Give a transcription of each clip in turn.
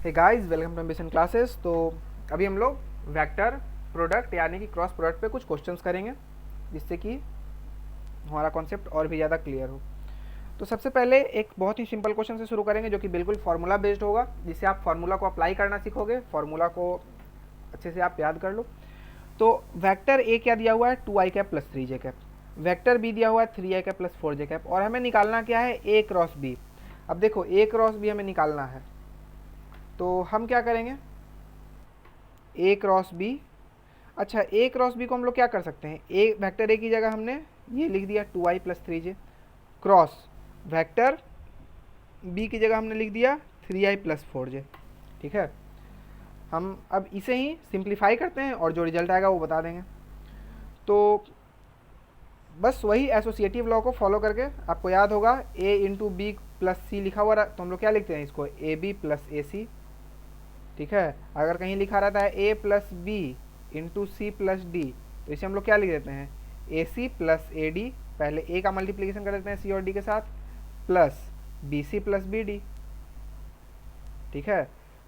Hey guys, welcome to ambition classes. तो अभी हम लोग वेक्टर प्रोडक्ट यानी कि क्रॉस प्रोडक्ट पे कुछ क्वेश्चंस करेंगे जिससे कि हमारा कॉन्सेप्ट और भी ज़्यादा क्लियर हो। तो सबसे पहले एक बहुत ही सिंपल क्वेश्चन से शुरू करेंगे जो कि बिल्कुल फार्मूला बेस्ड होगा, जिससे आप फार्मूला को अप्लाई करना सीखोगे, फार्मूला को अच्छे से आप याद कर लो। तो वेक्टर ए क्या दिया हुआ है, 2i cap plus 3j cap. Vector B दिया हुआ है 3i cap plus 4j cap. और हमें निकालना क्या है, ए क्रॉस बी। अब देखो ए क्रॉस बी हमें निकालना है, तो हम क्या करेंगे, ए क्रॉस बी। अच्छा, ए क्रॉस बी को हम लोग क्या कर सकते हैं, ए वेक्टर ए की जगह हमने ये लिख दिया 2i plus 3j, cross vector B की जगह हमने लिख दिया 3i प्लस 4j। ठीक है, हम अब इसे ही सिंप्लीफाई करते हैं और जो रिजल्ट आएगा वो बता देंगे। तो बस वही एसोसिएटिव लॉ को फॉलो करके आपको याद होगा, ए इंटू बी प्लस सी लिखा हुआ तो हम लोग क्या लिखते हैं इसको, ए बी प्लस ए सी। ठीक है, अगर कहीं लिखा रहता है A plus B into C plus D, तो इसे हम लोग क्या लिख देते हैं, ए सी प्लस ए डी। पहले ए का मल्टीप्लिकेशन कर देते हैं सी और डी के साथ, plus B C plus B D. ठीक है,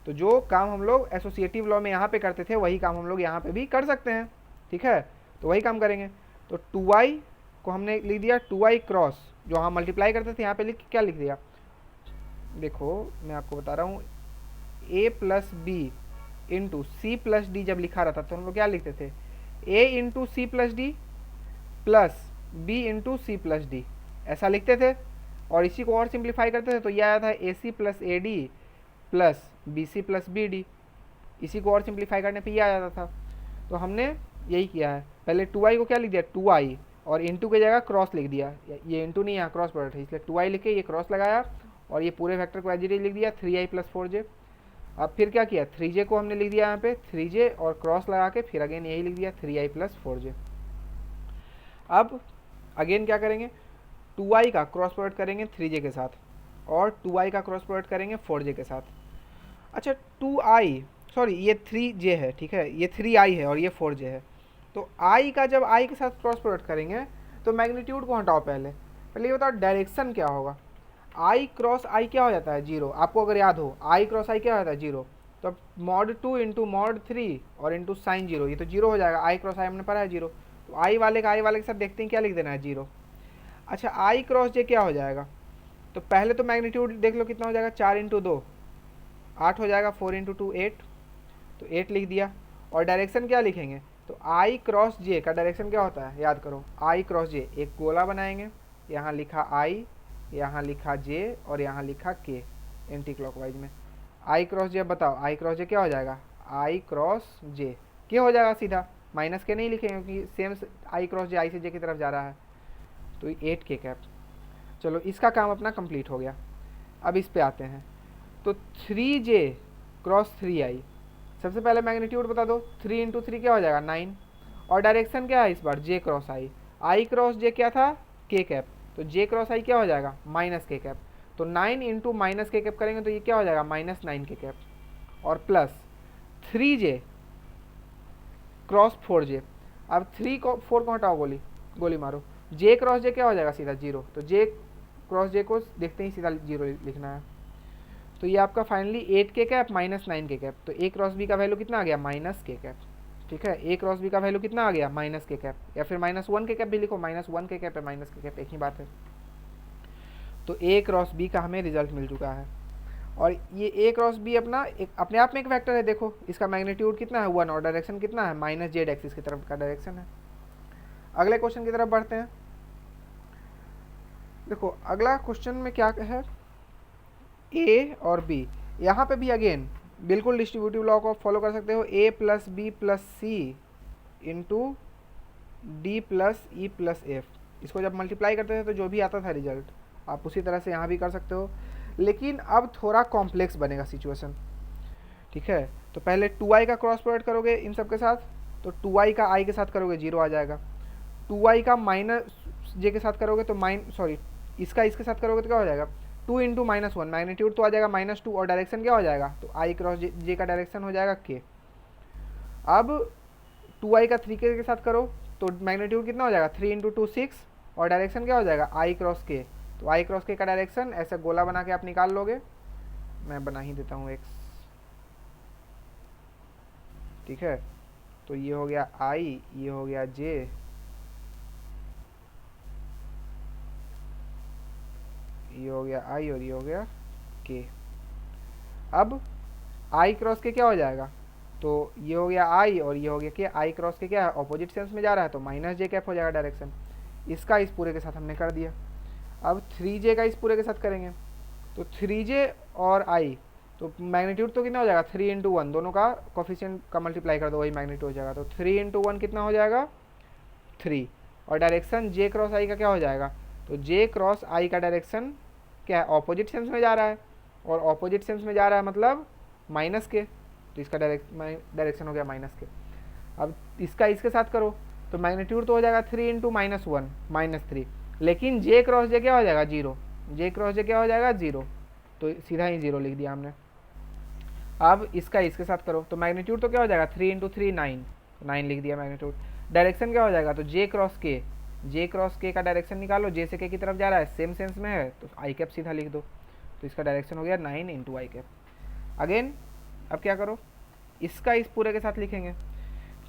तो जो काम हम लोग एसोसिएटिव लॉ में यहाँ पे करते थे वही काम हम लोग यहाँ पे भी कर सकते हैं। ठीक है, तो वही काम करेंगे। तो 2i को हमने लिख दिया 2i क्रॉस, जो हम मल्टीप्लाई करते थे यहाँ पे लिख क्या लिख दिया, देखो मैं आपको बता रहा हूँ, A plus B into C plus D जब लिखा रहता तो हम लोग क्या लिखते थे, A into C plus D plus B into C plus D, ऐसा लिखते थे। और इसी को और सिंप्लीफाई करते थे तो यह आया था A C plus A D plus B C plus B D. इसी को और सिंप्लीफाई करने पे ये आ जाता था। तो हमने यही किया है, पहले 2i को क्या लिख दिया 2i, और इंटू की जगह क्रॉस लिख दिया। ये इंटू नहीं, यहाँ क्रॉस प्रोडक्ट है इसलिए 2i लिख के ये क्रॉस लगाया और ये पूरे वेक्टर को एज इट इज लिख दिया 3i प्लस 4j। अब फिर क्या किया, 3j को हमने लिख दिया यहाँ पे 3j और क्रॉस लगा के फिर अगेन यही लिख दिया 3i प्लस 4j। अब अगेन क्या करेंगे, 2i का क्रॉस प्रोडक्ट करेंगे 3j के साथ और 2i का क्रॉस प्रोडक्ट करेंगे 4j के साथ। अच्छा 2i, सॉरी ये 3j है, ठीक है, ये 3i है और ये 4j है। तो i का जब i के साथ क्रॉस प्रोडक्ट करेंगे तो मैग्नीट्यूड को हटाओ, पहले पहले ये बताओ डायरेक्शन क्या होगा। i क्रॉस i क्या हो जाता है, जीरो। आपको अगर याद हो i क्रॉस i क्या हो जाता है, जीरो। तो अब मॉड 2 इंटू मॉड 3 और इंटू साइन जीरो, ये तो जीरो हो जाएगा, i क्रॉस i हमने पढ़ा है जीरो। तो i वाले का i वाले के साथ देखते हैं क्या लिख देना है, जीरो। अच्छा i क्रॉस j क्या हो जाएगा, तो पहले तो मैग्नीट्यूड देख लो कितना हो जाएगा, 4 इंटू 2 8 हो जाएगा, 4 इंटू 2 8, तो 8 लिख दिया। और डायरेक्शन क्या लिखेंगे, तो आई क्रॉस जे का डायरेक्शन क्या होता है, याद करो, आई क्रॉस जे एक गोला बनाएंगे, यहाँ लिखा आई, यहाँ लिखा जे और यहाँ लिखा के एंटी क्लॉकवाइज में। आई क्रॉस जे, बताओ आई क्रॉस जे क्या हो जाएगा, आई क्रॉस जे के हो जाएगा सीधा, माइनस के नहीं लिखेंगे क्योंकि सेम आई क्रॉस जे आई से जे की तरफ जा रहा है। तो 8k कैप। चलो इसका काम अपना कंप्लीट हो गया। अब इस पे आते हैं, तो 3j क्रॉस 3i, सबसे पहले मैग्नीट्यूड बता दो, 3 इंटू 3 क्या हो जाएगा 9, और डायरेक्शन क्या है इस बार j cross i cross j क्या था k कैप, तो j क्रॉस i क्या हो जाएगा माइनस k कैप। तो 9 इंटू माइनस k कैप करेंगे तो ये क्या हो जाएगा -9k कैप, और प्लस 3j क्रॉस 4j। अब 3 को 4 को हटाओ, गोली गोली मारो, j क्रॉस j क्या हो जाएगा सीधा जीरो, तो j क्रॉस j को देखते ही सीधा जीरो लिखना है। तो ये आपका finally 8k cap -9k cap, तो a क्रॉस b का वैल्यू कितना आ गया -k कैप। ठीक है, a क्रॉस b का वैल्यू कितना आ गया -k कैप, या फिर -1k कैप भी लिखो, -1k कैप है -k कैप एक ही बात है। तो a क्रॉस b का हमें रिजल्ट मिल चुका है। और ये a क्रॉस b अपना एक अपने आप में एक वेक्टर है, देखो इसका मैग्नीट्यूड कितना है 1 और डायरेक्शन कितना है -z एक्सिस की तरफ का डायरेक्शन है। अगले क्वेश्चन की तरफ बढ़ते हैं। देखो अगला क्वेश्चन में क्या है, ए और बी, यहाँ पे भी अगेन बिल्कुल डिस्ट्रीब्यूटिव लॉ को फॉलो कर सकते हो, A plus B plus C into D plus E plus F. इसको जब मल्टीप्लाई करते थे तो जो भी आता था रिजल्ट, आप उसी तरह से यहाँ भी कर सकते हो, लेकिन अब थोड़ा कॉम्प्लेक्स बनेगा सिचुएशन। ठीक है, तो पहले 2i का क्रॉस प्रोडक्ट करोगे इन सब के साथ, तो 2i का i के साथ करोगे जीरो आ जाएगा, 2i का माइनस जे के साथ करोगे तो इसका इसके साथ करोगे तो क्या हो जाएगा 2 इंटू -1, मैग्नीट्यूड तो आ जाएगा -2 और डायरेक्शन क्या हो जाएगा, तो आई क्रॉस जे का डायरेक्शन हो जाएगा के। अब 2i का 3k के साथ करो तो मैग्नीट्यूड कितना हो जाएगा 3 इंटू 2 6 और डायरेक्शन क्या हो जाएगा आई क्रॉस के। तो आई क्रॉस के का डायरेक्शन ऐसे गोला बना के आप निकाल लोगे, मैं बना ही देता हूँ एक, ठीक है। तो ये हो गया आई, ये हो गया जे, ये हो गया आई और ये हो गया के। अब आई क्रॉस के क्या हो जाएगा, तो ये हो गया आई और ये हो गया के। आई क्रॉस के क्या है, ऑपोजिट सेंस में जा रहा है तो माइनस जे कैप हो जाएगा डायरेक्शन। इसका इस पूरे के साथ हमने कर दिया। अब 3j का इस पूरे के साथ करेंगे तो 3j और आई, तो मैग्नीट्यूड तो कितना हो जाएगा 3 इंटू 1, दोनों का कोफिशिएंट का मल्टीप्लाई कर दो वही मैग्नीट्यूड हो जाएगा। तो 3 इंटू 1 कितना हो जाएगा 3। और डायरेक्शन j क्रॉस आई का क्या हो जाएगा, तो j क्रॉस आई का डायरेक्शन क्या है, ऑपोजिट सेंस में जा रहा है, और ऑपोजिट सेंस में जा रहा है मतलब माइनस के, तो इसका डायरेक्शन हो गया माइनस के। अब इसका इसके साथ करो तो मैग्नीट्यूड तो हो जाएगा 3 इंटू -1 -3, लेकिन जे क्रॉस जे क्या हो जाएगा 0, जे क्रॉस जे क्या हो जाएगा 0, तो सीधा ही 0 लिख दिया हमने। अब इसका इसके साथ करो तो मैग्नीट्यूड तो क्या हो जाएगा 3 इंटू 3 9, 9 लिख दिया मैग्नीट्यूड। डायरेक्शन क्या हो जाएगा, तो जे क्रॉस के, जे क्रॉस के का डायरेक्शन निकालो, जे से के की तरफ जा रहा है सेम सेंस में है तो आई कैप सीधा लिख दो, तो इसका डायरेक्शन हो गया 9 इंटू आई कैप। अगेन अब क्या करो, इसका इस पूरे के साथ लिखेंगे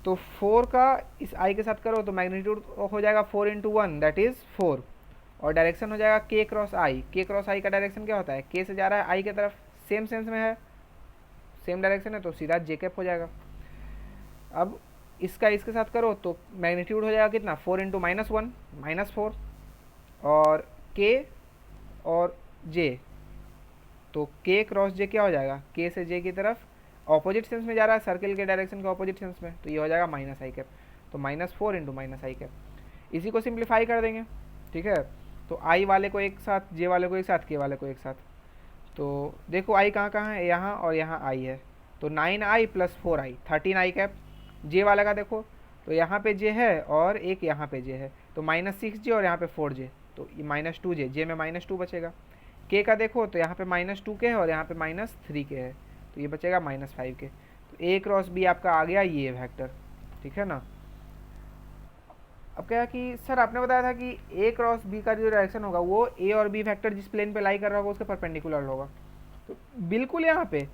तो 4 का इस आई के साथ करो तो मैग्नीट्यूड हो जाएगा 4 इंटू 1 दैट इज़ 4, और डायरेक्शन हो जाएगा के क्रॉस आई। के क्रॉस आई का डायरेक्शन क्या होता है, के से जा रहा है आई की तरफ, सेम सेंस में है, सेम डायरेक्शन है तो सीधा जे कैप हो जाएगा। अब इसका इसके साथ करो तो मैग्नीट्यूड हो जाएगा कितना 4 इंटू -1 -4, और के और जे, तो के क्रॉस जे क्या हो जाएगा, के से जे की तरफ ऑपोजिट सेंस में जा रहा है, सर्किल के डायरेक्शन के ऑपोजिट सेंस में, तो ये हो जाएगा माइनस आई कैप, तो -4 इंटू माइनस आई कैप। इसी को सिंप्लीफाई कर देंगे, ठीक है। तो आई वाले को एक साथ, जे वाले को एक साथ, के वाले को एक साथ, तो देखो आई कहाँ कहाँ है, यहाँ और यहाँ आई है, तो 9i + 4i 13i कैप। जे वाला का देखो तो यहाँ पे जे है और एक यहाँ पे जे है, तो -6j और यहाँ पे 4j, तो ये -2j, जे में -2 बचेगा। के का देखो तो यहाँ पे -2 के है और यहाँ पे -3 के है, तो ये बचेगा -5 के। तो ए क्रॉस बी आपका आ गया ये वेक्टर, ठीक है ना। अब क्या कि सर आपने बताया था कि ए क्रॉस बी का जो डायरेक्शन होगा वो ए और बी वेक्टर जिस प्लेन पे लाई कर रहा होगा उसके परपेंडिकुलर होगा, तो बिल्कुल यहाँ पे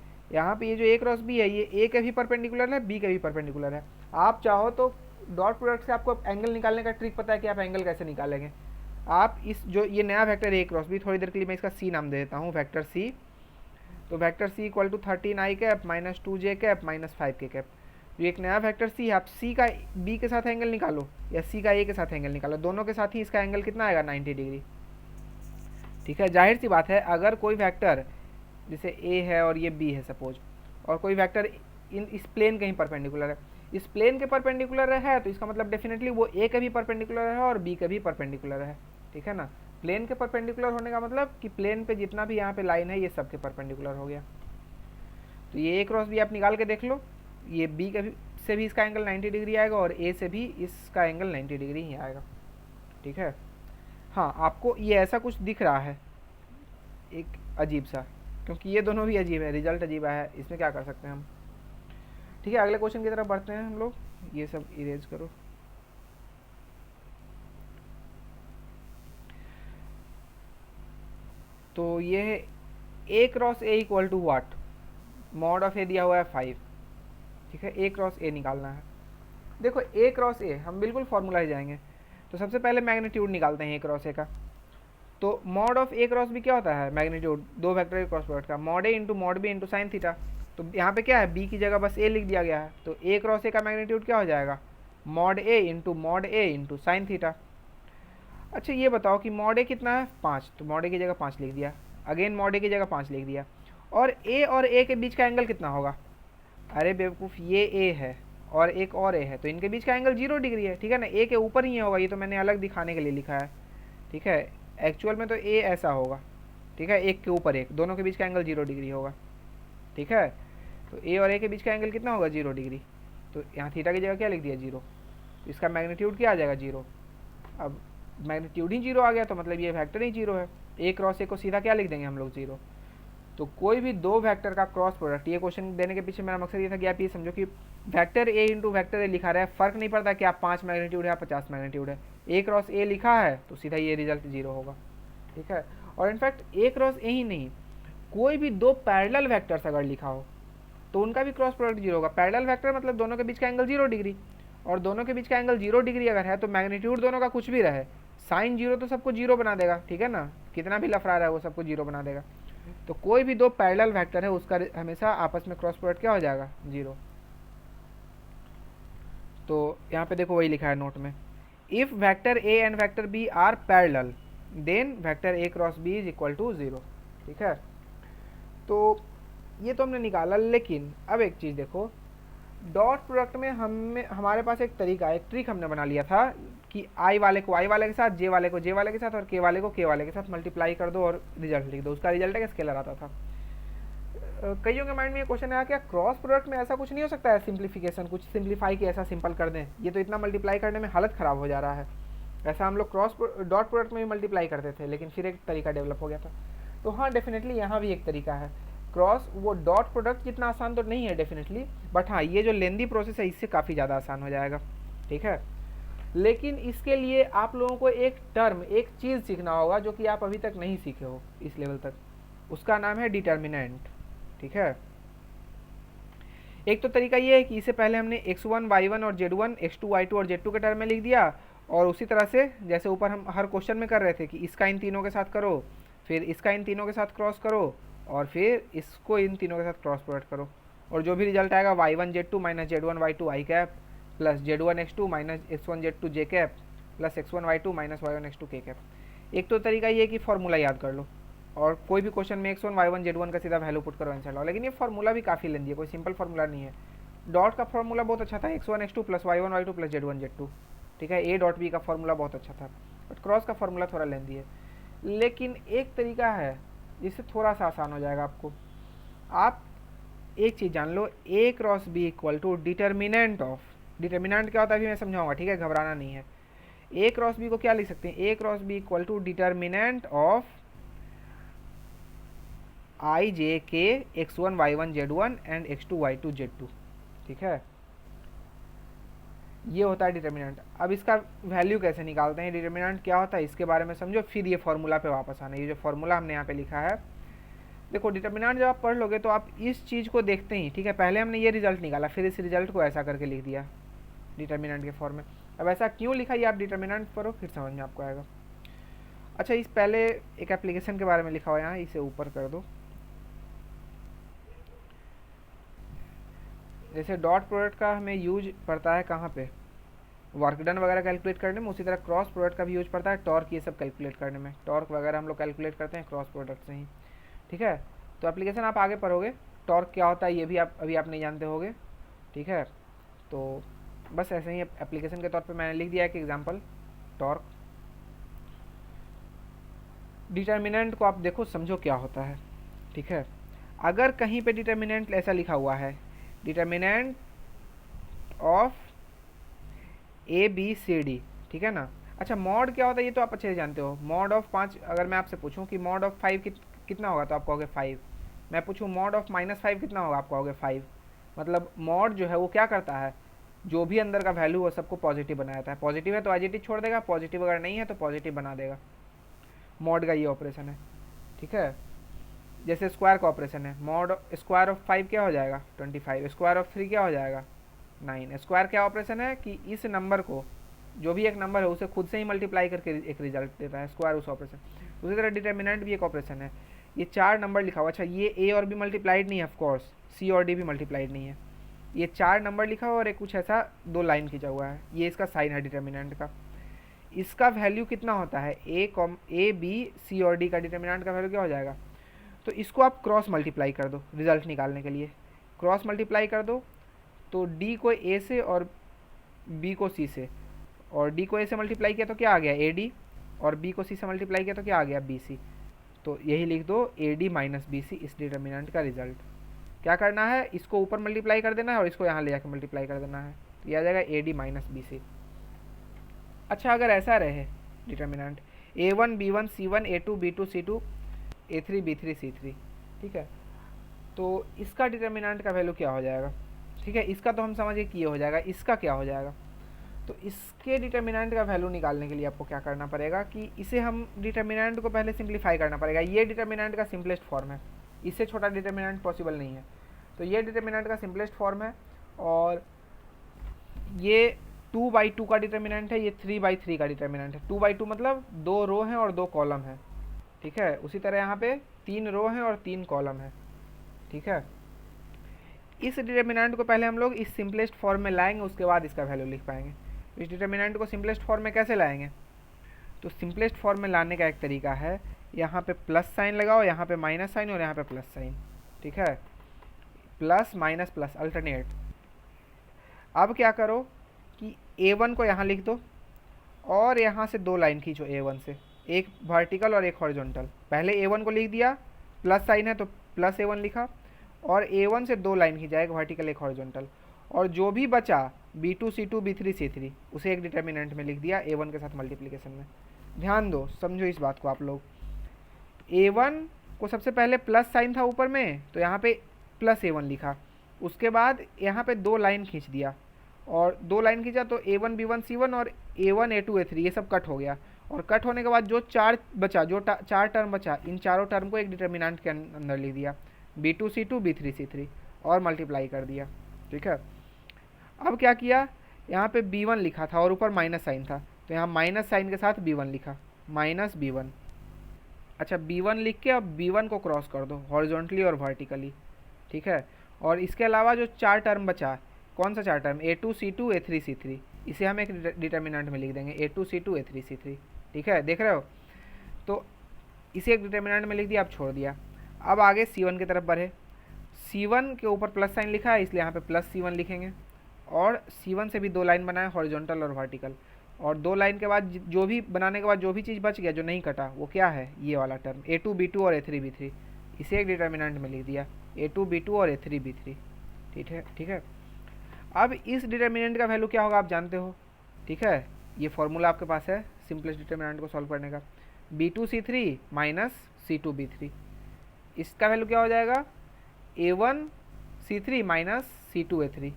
ये जो ए क्रॉस बी है ये ए के भी परपेंडिकुलर है, बी के भी परपेंडिकुलर है। आप चाहो तो डॉट प्रोडक्ट से आपको एंगल निकालने का ट्रिक पता है कि आप एंगल कैसे निकालेंगे। आप इस जो ये नया वेक्टर ए क्रॉस बी, थोड़ी देर के लिए मैं इसका सी नाम दे देता हूँ, वेक्टर सी। तो vector C equal to 13i cap -2j cap -5 k cap. तो एक नया वेक्टर सी है, आप सी का बी के साथ एंगल निकालो या सी का ए के साथ एंगल निकालो, दोनों के साथ ही इसका एंगल कितना आएगा 90 डिग्री, ठीक है। जाहिर सी बात है अगर कोई वेक्टर जैसे ए है और ये बी है सपोज, और कोई वेक्टर इस प्लेन के ही परपेंडिकुलर है, इस प्लेन के परपेंडिकुलर है तो इसका मतलब डेफिनेटली वो ए के भी परपेंडिकुलर है और बी के भी परपेंडिकुलर है, ठीक है ना। प्लेन के परपेंडिकुलर होने का मतलब कि प्लेन पे जितना भी यहाँ पे लाइन है ये सब के परपेंडिकुलर हो गया। तो ये ए क्रॉस बी आप निकाल के देख लो, ये बी के भी से भी इसका एंगल 90 डिग्री आएगा और ए से भी इसका एंगल 90 डिग्री ही आएगा, ठीक है। हाँ आपको ये ऐसा कुछ दिख रहा है एक अजीब सा, क्योंकि ये दोनों भी अजीब है, रिजल्ट अजीब है, इसमें क्या कर सकते हैं हम, ठीक है। अगले क्वेश्चन की तरफ बढ़ते हैं हम लोग, ये सब इरेज करो। तो ये है A cross A equal to what, mod of A दिया हुआ है 5, ठीक है। ए क्रॉस ए निकालना है। देखो ए क्रॉस ए हम बिल्कुल फॉर्मूला ही जाएंगे, तो सबसे पहले मैग्नीट्यूड निकालते हैं ए क्रॉस ए का। तो mod of A cross B क्या होता है, मैग्नीट्यूड दो वेक्टर के क्रॉस प्रोडक्ट का, mod A into mod B into sine theta. तो यहाँ पे क्या है, बी की जगह बस ए लिख दिया गया है, तो ए क्रॉस ए का मैग्नीट्यूड क्या हो जाएगा, mod A into sine theta. अच्छा ये बताओ कि मॉड ए कितना है 5, तो मॉड ए की जगह 5 लिख दिया, अगेन मॉड ए की जगह 5 लिख दिया। और ए के बीच का एंगल कितना होगा, अरे बेवकूफ़ ये ए है और एक और ए है, तो इनके बीच का एंगल 0 डिग्री है, ठीक है ना। ए के ऊपर ही होगा, ये तो मैंने अलग दिखाने के लिए लिखा है, ठीक है। एक्चुअल में तो ए ऐसा होगा, ठीक है, एक के ऊपर एक, दोनों के बीच का एंगल 0 डिग्री होगा, ठीक है। तो ए और ए के बीच का एंगल कितना होगा 0 डिग्री, तो यहाँ थीटा की जगह क्या लिख दिया 0, तो इसका मैग्नीट्यूड क्या आ जाएगा 0। अब मैग्नीट्यूड ही 0 आ गया तो मतलब ये वेक्टर ही 0 है, ए क्रॉस ए को सीधा क्या लिख देंगे हम लोग 0। तो कोई भी दो वेक्टर का क्रॉस प्रोडक्ट, ये क्वेश्चन देने के पीछे मेरा मकसद ये था कि आप ये समझो कि vector A into vector A लिखा रहा है, फर्क नहीं पड़ता कि आप 5 मैग्नीट्यूड है या 50 मैग्नीट्यूड है, ए क्रॉस ए लिखा है तो सीधा ये रिजल्ट 0 होगा, ठीक है। और इनफैक्ट ए क्रॉस ए ही नहीं, कोई भी दो पैरेलल वेक्टर्स अगर लिखा हो तो उनका भी क्रॉस प्रोडक्ट जीरो होगा। पैरेलल वेक्टर मतलब दोनों के बीच का एंगल 0 डिग्री, और दोनों के बीच का एंगल 0 डिग्री अगर है तो मैग्नीट्यूड दोनों का कुछ भी रहे, साइन 0 तो सबको 0 बना देगा, ठीक है ना, कितना भी लफड़ा रहा है वो सबको 0 बना देगा। तो कोई भी दो पैरेलल वेक्टर है उसका हमेशा आपस में क्रॉस प्रोडक्ट क्या हो जाएगा, 0। तो यहाँ पे देखो वही लिखा है नोट में, if vector A and vector B are parallel then vector A cross B is equal to 0, ठीक है। तो ये तो हमने निकाला, लेकिन अब एक चीज़ देखो, डॉट प्रोडक्ट में हमारे पास एक तरीका, एक ट्रिक हमने बना लिया था कि आई वाले को आई वाले के साथ, जे वाले को जे वाले के साथ और के वाले को के वाले के साथ मल्टीप्लाई कर दो और रिजल्ट लिख दो, उसका रिजल्ट है स्केलर आता था। कईयों के माइंड में ये क्वेश्चन आया क्या क्रॉस प्रोडक्ट में ऐसा कुछ नहीं हो सकता है, सिंप्लीफिकेशन कुछ सिंप्लीफाई कि ऐसा सिंपल कर दें, ये तो इतना मल्टीप्लाई करने में हालत ख़राब हो जा रहा है। ऐसा हम लोग डॉट प्रोडक्ट में भी मल्टीप्लाई करते थे, लेकिन फिर एक तरीका डेवलप हो गया था। तो हाँ डेफिनेटली यहाँ भी एक तरीका है क्रॉस, वो डॉट प्रोडक्ट जितना आसान तो नहीं है डेफिनेटली, बट हाँ ये जो लेंदी प्रोसेस है इससे काफ़ी ज़्यादा आसान हो जाएगा, ठीक है। लेकिन इसके लिए आप लोगों को एक टर्म, एक चीज़ सीखना होगा जो कि आप अभी तक नहीं सीखे हो इस लेवल तक, उसका नाम है डिटर्मिनेंट, ठीक है। एक तो तरीका ये है कि इससे पहले हमने x1 y1 और z1 x2 y2 और z2 के टर्म में लिख दिया, और उसी तरह से जैसे ऊपर हम हर क्वेश्चन में कर रहे थे कि इसका इन तीनों के साथ करो, फिर इसका इन तीनों के साथ क्रॉस करो, और फिर इसको इन तीनों के साथ क्रॉस प्रोडक्ट करो, और जो भी रिजल्ट आएगा y1 z2 minus z1 y2 i cap plus z1 x2 minus x1 z2 j cap plus x1 y2 minus y1 x2 k cap. एक तो तरीका ये है कि फॉर्मूला याद कर लो और कोई भी क्वेश्चन में x1 y1 z1 का सीधा वैल्यू पुट करो आंसर लाओ, लेकिन ये फार्मूला भी काफ़ी लेंदी है, कोई सिंपल फार्मूला नहीं है। डॉट का फार्मूला बहुत अच्छा था, x1 x2 plus y1 y2 plus z1 z2, ठीक है। ए डॉट बी का फार्मूला बहुत अच्छा था, बट क्रॉस का फार्मूला थोड़ा लेंदी है। लेकिन एक तरीका है जिससे थोड़ा सा आसान हो जाएगा आपको। आप एक चीज़ जान लो, A cross B equal to determinant of, determinant क्या होता है अभी मैं समझाऊंगा, ठीक है, घबराना नहीं है। ए क्रॉस बी को क्या लिख सकते हैं, A cross B equal to determinant of I J K x1 y1 z1 and x2 y2 z2, ठीक है। ये होता है डिटर्मिनेंट। अब इसका वैल्यू कैसे निकालते हैं, डिटर्मिनेंट क्या होता है इसके बारे में समझो, फिर ये फार्मूला पे वापस आना। ये जो फार्मूला हमने यहाँ पे लिखा है, देखो डिटर्मिनेंट जब आप पढ़ लोगे तो आप इस चीज़ को देखते ही, ठीक है, पहले हमने ये रिजल्ट निकाला, फिर इस रिजल्ट को ऐसा करके लिख दिया डिटर्मिनेंट के फॉर्म में। अब ऐसा क्यों लिखा ये आप डिटर्मिनेंट पढ़ो फिर समझ में आपको आएगा। अच्छा, इस पहले एक एप्लीकेशन के बारे में लिखा हुआ है यहाँ, इसे ऊपर कर दो। जैसे डॉट प्रोडक्ट का हमें यूज पड़ता है कहाँ पे, वर्क डन वगैरह कैलकुलेट करने में, उसी तरह क्रॉस प्रोडक्ट का भी यूज पड़ता है टॉर्क ये सब कैलकुलेट करने में। टॉर्क वगैरह हम लोग कैलकुलेट करते हैं क्रॉस प्रोडक्ट से ही, ठीक है। तो एप्लीकेशन आप आगे पढ़ोगे, टॉर्क क्या होता है ये भी अभी आप नहीं जानते होगे, ठीक है। तो बस ऐसे ही एप्लीकेशन के तौर पे मैंने लिख दिया एक एग्जांपल, टॉर्क। डिटर्मिनेंट को आप देखो समझो क्या होता है, ठीक है। अगर कहीं पे डिटर्मिनेंट ऐसा लिखा हुआ है, determinant of A B C D, ठीक है ना। अच्छा, मॉड क्या होता है ये तो आप अच्छे से जानते हो। मॉड ऑफ 5, अगर मैं आपसे पूछूं कि मॉड ऑफ 5 कितना होगा तो आप कहोगे 5। मैं पूछूं मॉड ऑफ -5 कितना होगा, आप कहोगे 5। मतलब मॉड जो है वो क्या करता है, जो भी अंदर का वैल्यू वो सबको पॉजिटिव बना देता है। पॉजिटिव है तो एडजेटिव छोड़ देगा, पॉजिटिव अगर नहीं है तो पॉजिटिव बना देगा। मॉड का ये ऑपरेशन है, ठीक है। जैसे स्क्वायर का ऑपरेशन है, मॉड स्क्वायर ऑफ 5 क्या हो जाएगा 25, स्क्वायर ऑफ 3 क्या हो जाएगा 9। स्क्वायर क्या ऑपरेशन है कि इस नंबर को, जो भी एक नंबर है उसे खुद से ही मल्टीप्लाई करके एक रिजल्ट देता है, स्क्वायर उस ऑपरेशन। उसी तरह डिटर्मिनेंट भी एक ऑपरेशन है। ये 4 नंबर लिखा हुआ, अच्छा ये ए और बी मल्टीप्लाइड नहीं है ऑफकोर्स, सी और डी भी मल्टीप्लाइड नहीं है। ये 4 नंबर लिखा हुआ और एक कुछ ऐसा 2 लाइन खींचा हुआ है, ये इसका साइन है डिटर्मिनेंट का। इसका वैल्यू कितना होता है, ए बी सी और डी का डिटर्मिनेंट का वैल्यू क्या हो जाएगा। तो इसको आप क्रॉस मल्टीप्लाई कर दो रिजल्ट निकालने के लिए, क्रॉस मल्टीप्लाई कर दो तो डी को ए से और बी को सी से, और डी को ए से मल्टीप्लाई किया तो क्या आ गया ए डी, और बी को सी से मल्टीप्लाई किया तो क्या आ गया बी सी। तो यही लिख दो A D minus B C इस डिटर्मिनेंट का रिजल्ट। क्या करना है, इसको ऊपर मल्टीप्लाई कर देना है और इसको यहाँ ले जाकर मल्टीप्लाई कर देना है, तो यह आ जाएगा A D minus B C. अच्छा, अगर ऐसा रहे determinant A1 B1 C1 A2 B2 C2 A3 B3 C3, ठीक है, तो इसका डिटर्मिनेंट का वैल्यू क्या हो जाएगा, ठीक है। इसका तो हम समझिए कि ये हो जाएगा, इसका क्या हो जाएगा। तो इसके डिटर्मिनेंट का वैल्यू निकालने के लिए आपको क्या करना पड़ेगा कि इसे हम डिटर्मिनेंट को पहले सिंप्लीफाई करना पड़ेगा। ये डिटर्मिनेंट का सिंपलेस्ट फॉर्म है, इससे छोटा डिटर्मिनेंट पॉसिबल नहीं है। तो ये डिटर्मिनेंट का सिंपलेस्ट फॉर्म है, और ये 2/2 का डिटर्मिनेंट है, ये 3/3 का डिटर्मिनेंट है। 2/2 मतलब 2 रो हैं और 2 कॉलम है, ठीक है। उसी तरह यहाँ पे 3 रो हैं और 3 कॉलम है, ठीक है। इस डिटर्मिनेंट को पहले हम लोग इस सिंपलेस्ट फॉर्म में लाएंगे, उसके बाद इसका वैल्यू लिख पाएंगे। इस डिटर्मिनेंट को सिंपलेस्ट फॉर्म में कैसे लाएंगे? तो सिंपलेस्ट फॉर्म में लाने का एक तरीका है, यहाँ पे प्लस साइन लगाओ, यहाँ पे माइनस साइन और यहाँ पे प्लस साइन, ठीक है। Plus minus plus alternate. अब क्या करो कि A1 को यहाँ लिख दो और यहाँ से 2 लाइन खींचो A1 से, एक वर्टिकल और एक हॉरिजॉन्टल। पहले A1 को लिख दिया, प्लस साइन है तो प्लस A1 लिखा, और A1 से 2 लाइन खींचा, एक वर्टिकल एक हॉरिजॉन्टल, और जो भी बचा B2 C2 B3 C3 उसे एक डिटर्मिनेंट में लिख दिया A1 के साथ मल्टीप्लिकेशन में। ध्यान दो, समझो इस बात को आप लोग। A1 को सबसे पहले प्लस साइन था ऊपर में, तो यहाँ पे प्लस A1 लिखा, उसके बाद यहाँ पे 2 लाइन खींच दिया, और 2 लाइन खींचा तो A1 B1 C1 और A1 A2 A3 ये सब कट हो गया, और कट होने के बाद जो 4 बचा, जो 4 टर्म बचा, इन चारों टर्म को एक डिटर्मिनेंट के अंदर लिख दिया, B2 C2 B3 C3, और मल्टीप्लाई कर दिया, ठीक है। अब क्या किया, यहाँ पे B1 लिखा था और ऊपर माइनस साइन था, तो यहाँ माइनस साइन के साथ B1 लिखा, माइनस B1। अच्छा, B1 लिख के अब B1 को क्रॉस कर दो हॉरिजॉन्टली और वर्टिकली, ठीक है। और इसके अलावा जो 4 टर्म बचा, कौन सा 4 term? A2 C2 A3 C3, इसे हम एक डिटर्मिनेंट में लिख देंगे, A2 C2 A3 C3, ठीक है। देख रहे हो? तो इसे एक डिटर्मिनेंट में लिख दिया, अब छोड़ दिया। अब आगे C1 की तरफ बढ़े। C1 के ऊपर प्लस साइन लिखा है, इसलिए यहाँ पे प्लस C1 लिखेंगे, और C1 से भी 2 लाइन बनाए, हॉरिजॉन्टल और वर्टिकल, और 2 लाइन के बाद जो भी बनाने के बाद जो भी चीज़ बच गया, जो नहीं कटा, वो क्या है? ये वाला टर्म A2 B2 और A3 B3, इसे एक डिटर्मिनेंट में लिख दिया, A2 B2 और A3 B3, ठीक है, ठीक है। अब इस डिटर्मिनेंट का वैल्यू क्या होगा आप जानते हो, ठीक है। ये फॉर्मूला आपके पास है सिंपलेस्ट डिटर्मिनेंट को सॉल्व करने का, B2 C3 minus C2 B3, इसका वैल्यू क्या हो जाएगा? A1 C3 minus C2 A3,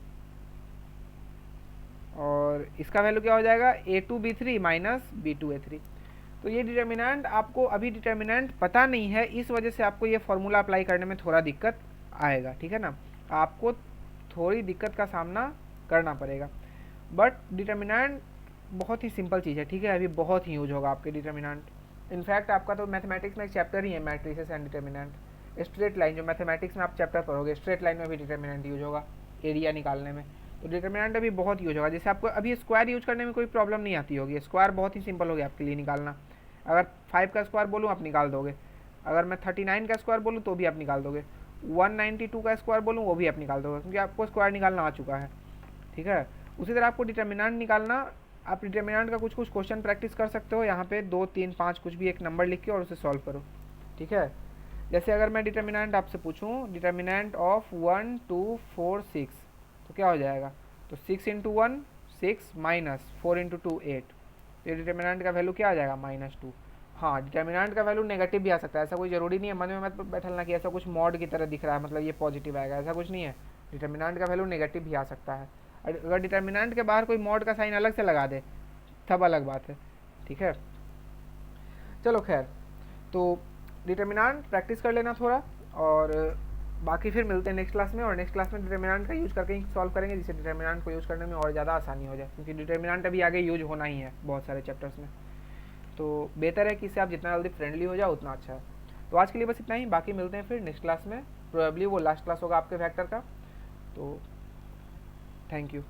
और इसका वैल्यू क्या हो जाएगा? A2 B3 minus B2 A3। तो ये डिटर्मिनेंट, आपको अभी डिटर्मिनेंट पता नहीं है, इस वजह से आपको ये फॉर्मूला अप्लाई करने में थोड़ा दिक्कत आएगा, ठीक है ना। आपको थोड़ी दिक्कत का सामना करना पड़ेगा, बट डिटर्मिनेंट बहुत ही सिंपल चीज़ है, ठीक है। अभी बहुत ही यूज होगा आपके डिटर्मिनेंट। इनफैक्ट आपका तो मैथमेटिक्स में एक चैप्टर ही है matrices and determinant, straight line, जो मैथमेटिक्स में आप चैप्टर पढ़ोगे, स्ट्रेट लाइन में भी डिटर्मिनेंट यूज होगा एरिया निकालने में। तो डिटर्मिनेंट अभी बहुत यूज होगा। जैसे आपको अभी स्क्वायर यूज करने में कोई प्रॉब्लम नहीं आती होगी, स्क्वायर बहुत ही सिंपल हो गया आपके लिए निकालना। अगर 5 का स्क्वायर बोलूँ आप निकाल दोगे, अगर मैं 39 का स्क्वायर बोलूँ तो भी आप निकाल दोगे, 192 का स्क्वायर बोलूँ वो भी आप निकाल दोगे, क्योंकि आपको स्क्वायर निकालना आ चुका है, ठीक है। उसी तरह आपको डिटर्मिनेंट निकालना, आप डिटर्मिनेंट का कुछ कुछ क्वेश्चन प्रैक्टिस कर सकते हो, यहाँ पे 2 3 5 कुछ भी एक नंबर लिख के और उसे सॉल्व करो, ठीक है। जैसे अगर मैं डिटर्मिनेंट आपसे पूछूँ, डिटर्मिनेंट ऑफ 1 2 4 6, तो क्या हो जाएगा? तो 6 × 1 6 माइनस 4 × 2 8, तो ये डिटर्मिनेंट का वैल्यू क्या आ जाएगा? -2। हाँ, डिटर्मिनेंट का वैल्यू नेगेटिव भी आ सकता है, ऐसा कोई ज़रूरी नहीं है, मन में मत बैठलना कि ऐसा कुछ मॉड की तरह दिख रहा है मतलब ये पॉजिटिव आएगा, ऐसा कुछ नहीं है। डिटर्मिनेंट का वैल्यू नेगेटिव भी आ सकता है, अगर डिटर्मिनेंट के बाहर कोई मॉड का साइन अलग से लगा दे तब अलग बात है, ठीक है। चलो खैर, तो डिटर्मिनेंट प्रैक्टिस कर लेना थोड़ा, और बाकी फिर मिलते हैं नेक्स्ट क्लास में, और नेक्स्ट क्लास में डिटर्मिनेंट का यूज करके ही सॉल्व करेंगे, जिससे डिटर्मिनेंट को यूज करने में और ज़्यादा आसानी हो जाए, क्योंकि डिटर्मिनेंट अभी आगे यूज होना ही है बहुत सारे चैप्टर्स में। तो बेहतर है कि इससे आप जितना जल्दी फ्रेंडली हो जाओ उतना अच्छा है। तो आज के लिए बस इतना ही, बाकी मिलते हैं फिर नेक्स्ट क्लास में, प्रोबेबली वो लास्ट क्लास होगा आपके वेक्टर का। तो थैंक यू।